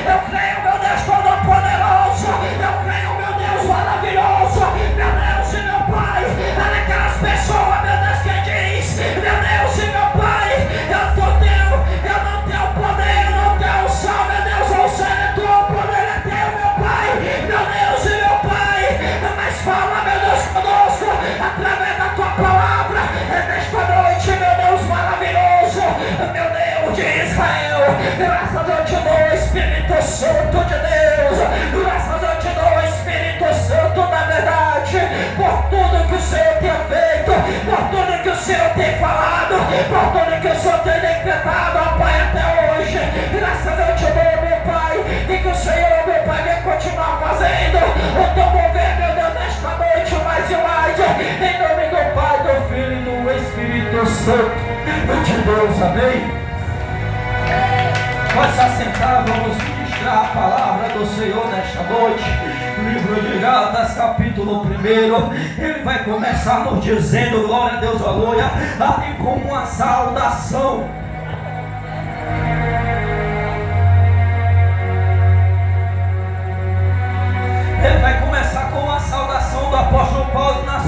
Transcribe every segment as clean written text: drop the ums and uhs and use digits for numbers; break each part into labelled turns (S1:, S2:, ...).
S1: Eu creio, meu Deus Todo-Poderoso. Eu creio, meu Deus maravilhoso. Meu Deus e meu Pai. Olha aquelas pessoas, meu Deus, que diz: meu Deus e meu Pai, eu não tenho poder, eu não tenho unção, meu Deus, a unção é tua, o poder é teu, meu Pai. Meu Deus e meu Pai. Mas fala, meu Deus conosco, através da tua palavra, nesta noite, meu Deus maravilhoso, meu Deus de Israel. Graças eu te dou, Espírito Santo de Deus. Graças eu te dou, Espírito Santo da verdade, por tudo que o Senhor tem feito, por tudo que o Senhor tem falado, por tudo que o Senhor tem decretado, ó Pai, até hoje. Graças eu te dou, meu Pai, e que o Senhor, meu Pai, venha continuar fazendo o teu mover, meu Deus, nesta noite, mais e mais, em nome do Pai, do Filho e do Espírito Santo de Deus, amém. Pode se assentar, vamos ministrar a palavra do Senhor nesta noite. Livro de Gálatas, capítulo 1, ele vai começar nos dizendo, glória a Deus, aleluia, ali como uma saudação. Ele vai começar com uma saudação do apóstolo Paulo na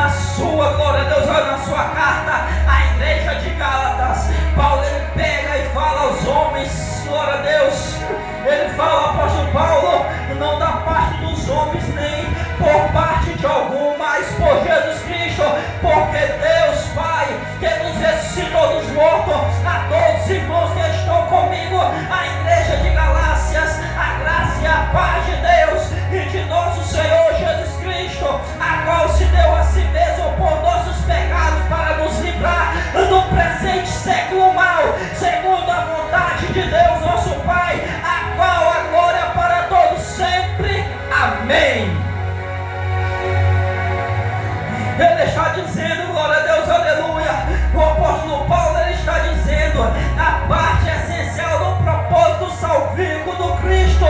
S1: sua, glória a Deus, na sua carta à igreja de Gálatas. Paulo, ele pega e fala aos homens, glória a Deus, ele fala, apóstolo Paulo, não da parte dos homens, nem por parte de algum, mas por Jesus Cristo, porque Deus Pai, que nos ressuscitou dos mortos, a todos os irmãos que estão comigo, a igreja de Galácias, a graça e a paz de Deus e de nosso Senhor Jesus Cristo, a qual se deu a si mesmo por nossos pecados para nos livrar do presente século mal, segundo a vontade de Deus nosso Pai, a qual a glória para todos sempre. Amém. Ele está dizendo, glória a Deus, aleluia, o apóstolo Paulo, ele está dizendo, a parte essencial do propósito salvífico do Cristo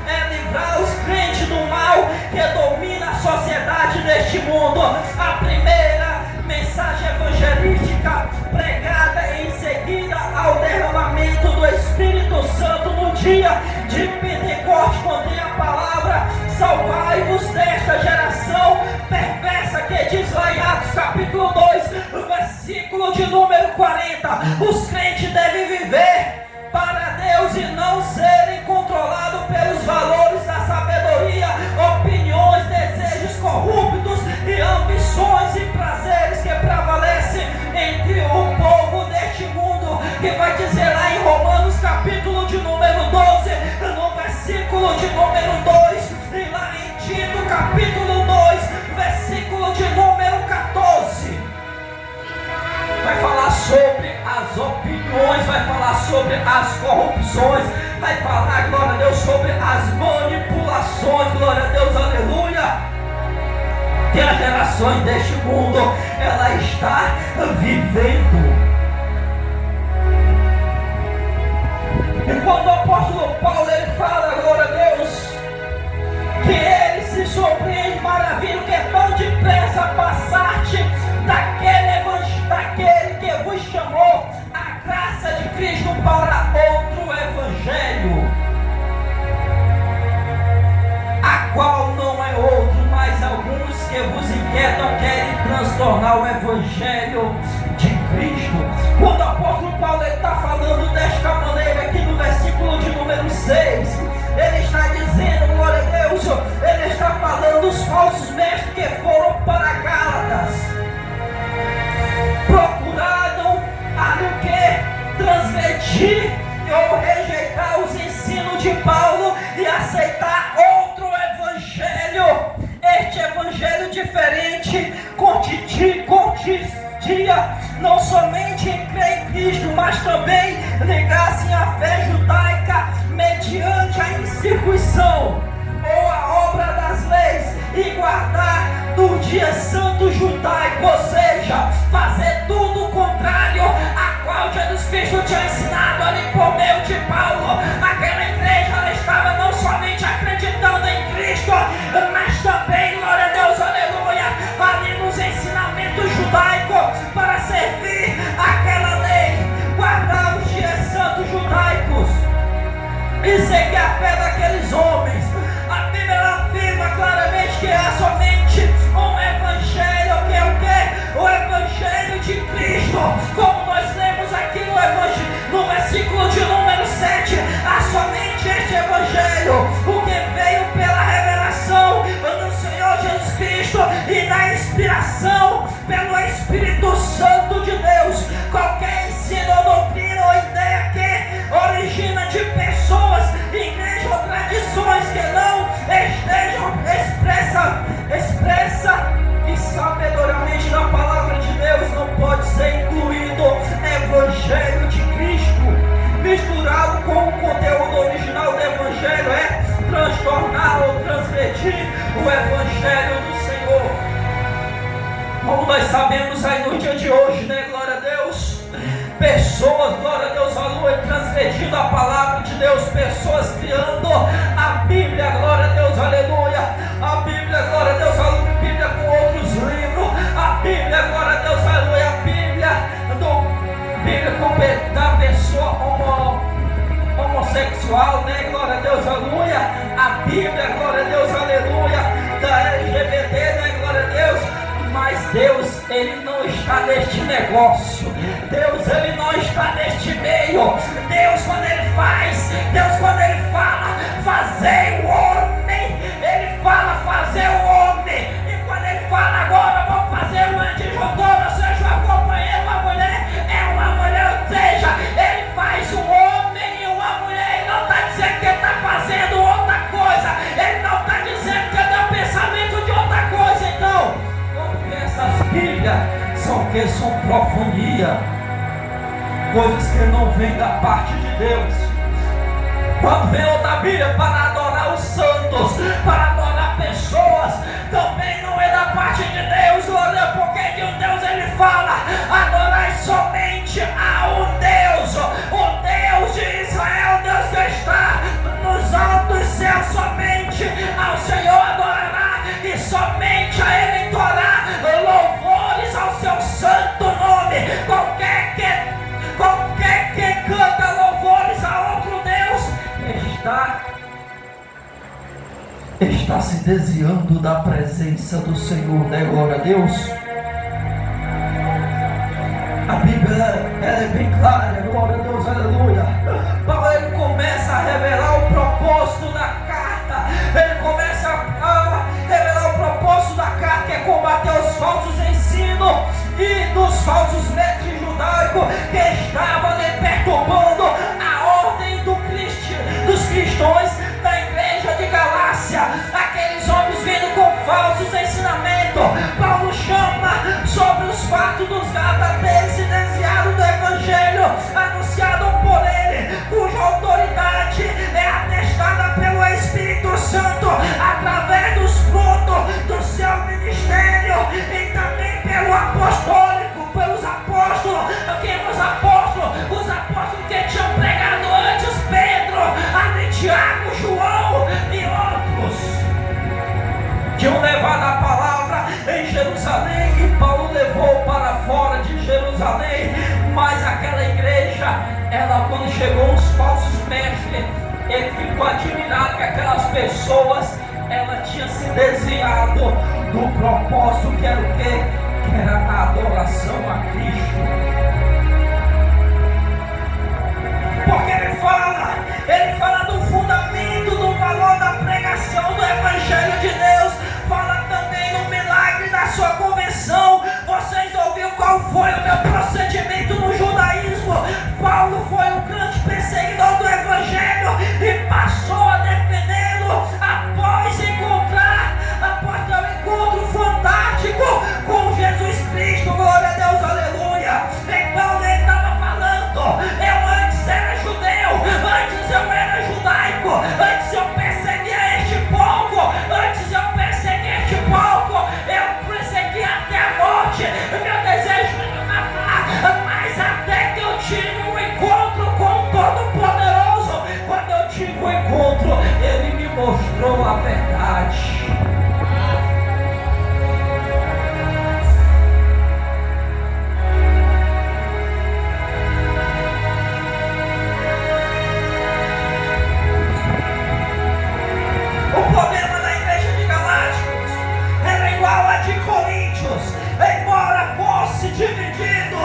S1: é livrar os crentes do mal que domina a sociedade deste mundo. A primeira mensagem evangelística pregada em seguida ao derramamento do Espírito Santo no dia de Pentecostes contém a palavra: salvai-vos desta geração perversa, que diz lá em Atos capítulo 2, versículo de número 40. Os crentes devem viver para Deus e não serem controlados pelos valores da sabedoria, opiniões, desejos corruptos e ambições e prazeres que prevalecem entre o povo deste mundo, que vai dizer lá em Romanos capítulo de número 12, no versículo de número 2, e lá em Tito capítulo 2, versículo de número 14. Vai falar sobre as opiniões, vai falar sobre as corrupções, vai falar, glória a Deus, sobre as manipulações, glória a Deus, aleluia, que as gerações deste mundo, ela está vivendo. E quando o apóstolo Paulo, ele fala, glória a Deus, que ele se surpreende, maravilha, que é tão depressa passar-te daquele que vos chamou a graça de Cristo para outro evangelho, a qual não é outro, mas alguns que vos inquietam querem transtornar o evangelho de Cristo. Quando o apóstolo Paulo está falando desta maneira aqui no versículo de número 6, ele está dizendo, glória a Deus, ele está falando dos falsos mestres que foram para Gálatas, procuraram a no que transgredir ou rejeitar os ensinos de Paulo e aceitar outro evangelho. Este evangelho diferente consistia não somente em crer em Cristo, mas também ligar-se à fé judaica mediante a incircuncisão ou a obra das leis e guardar do dia santo judaico, ou seja, fazer tudo o contrário a qual Jesus Cristo tinha ensinado ali por meio de Paulo. Aquela igreja, ela estava não somente acreditando em Cristo, mas também, glória a Deus, aleluia, ali nos ensinamentos judaicos, para servir aquela lei, guardar os dias santos judaicos. como nós lemos aqui no Evangelho, no versículo de número 7, há somente este Evangelho, o que veio pela revelação do Senhor Jesus Cristo e da inspiração pelo Espírito Santo de Deus. Qualquer ensino ou doutrina ou ideia que origina de pessoas, igrejas ou tradições que não estejam expressa e sabedoramente na palavra de Deus não pode ser incluído Evangelho de Cristo. Misturá-lo com o conteúdo original do Evangelho é transtornar ou transgredir o Evangelho do Senhor. Como nós sabemos aí no dia de hoje, né? Glória a Deus. Pessoas, glória a Deus, aleluia, transgredindo a palavra de Deus. Pessoas criando a Bíblia, glória a Deus, aleluia. A Bíblia, glória a Deus, aleluia. A Bíblia com outros livros. A Bíblia, glória a Deus, aleluia. A Bíblia com da pessoa homossexual, né? Glória a Deus, aleluia. A Bíblia, glória a Deus, aleluia. Da LGBT, né? Glória a Deus. Mas Deus, Ele não está neste negócio. Deus, Ele não está neste meio. Deus, quando Ele faz, Deus, quando Ele fala, fazer o homem, Ele fala fazer o homem. E quando Ele fala agora, vou fazer uma disjuntora, seja uma companheira, uma mulher, é uma mulher, ou seja, Ele faz um homem e uma mulher. Ele não está dizendo que Ele está fazendo outra coisa. Ele não está dizendo que Ele tem um pensamento de outra coisa. Então, essas Bíblias são profania, coisas que não vêm da parte de Deus. Quando vem outra Bíblia para adorar os santos, para adorar pessoas, também não é da parte de Deus, porque de Deus Ele fala: adorai somente a um Deus, o Deus de Israel, Deus que está nos altos céus. Somente ao Senhor adorará e somente a Ele entoará louvores ao seu santo nome. Qualquer que canta louvores a outro Deus está se desviando da presença do Senhor, né? Glória a Deus. A Bíblia ela é bem clara, glória a Deus, aleluia. Paulo ele começa a revelar o propósito da carta. Ele começa a revelar o propósito da carta, que é combater os falsos ensinos e dos falsos mestres judaicos que estavam ali perturbando a ordem dos cristãos da igreja de Galácia. Aqueles homens vindo com falsos ensinamentos. Paulo chama sobre os fatos dos gatas deles se desviaram do evangelho anunciado por ele, cuja autoridade é atestada pelo Espírito Santo através dos frutos do seu ministério e também pelo apostólico, pelos apóstolos. Quem os apóstolos? Os apóstolos que tinham pregado antes: Pedro, ali Tiago, João e outros. Tinham levado a palavra em Jerusalém e Paulo levou para fora de Jerusalém. Mas aquela igreja, ela quando chegou os falsos mestres, ele ficou admirado que aquelas pessoas, ela tinha se desviado do propósito que era o quê? Que era a adoração a Cristo. Porque ele fala do fundamento, do valor da pregação do Evangelho de Deus. Fala também no milagre da sua conversão. Vocês ouviram qual foi o meu procedimento no judaísmo? Paulo foi um grande perseguidor do Evangelho e passou a defendê-lo após ter um encontro fantástico com Jesus Cristo. Glória a Deus, aleluia. Então ele estava falando: eu antes era judeu, antes eu era judaico, antes eu perseguia este povo, eu persegui até a morte. Meu desejo era me matar, mas até que eu tive um encontro com o Todo-Poderoso. Quando eu tive um encontro, Ele me mostrou a verdade. O problema da igreja de Galáticos era igual a de Coríntios. Embora fosse dividido,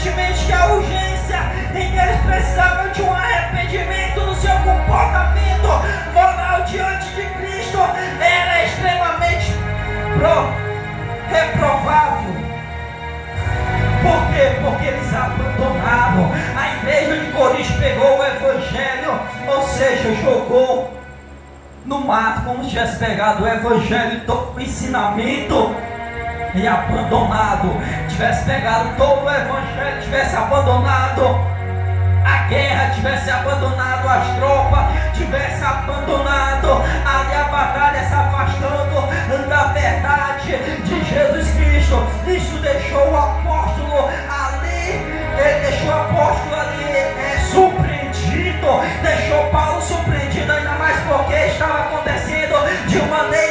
S1: Evidentemente que a urgência em que eles precisavam de um arrependimento no seu comportamento moral diante de Cristo era extremamente reprovável. Por quê? Porque eles abandonaram. A igreja de Corinto pegou o evangelho, ou seja, jogou no mato, como se tivesse pegado o evangelho, todo o ensinamento e abandonado. Tivesse pegado todo o evangelho, tivesse abandonado a guerra, tivesse abandonado as tropas, tivesse abandonado ali a batalha, se afastando da verdade de Jesus Cristo. Isso deixou o apóstolo ali, ele deixou o apóstolo ali surpreendido, deixou Paulo surpreendido, ainda mais porque estava acontecendo de maneira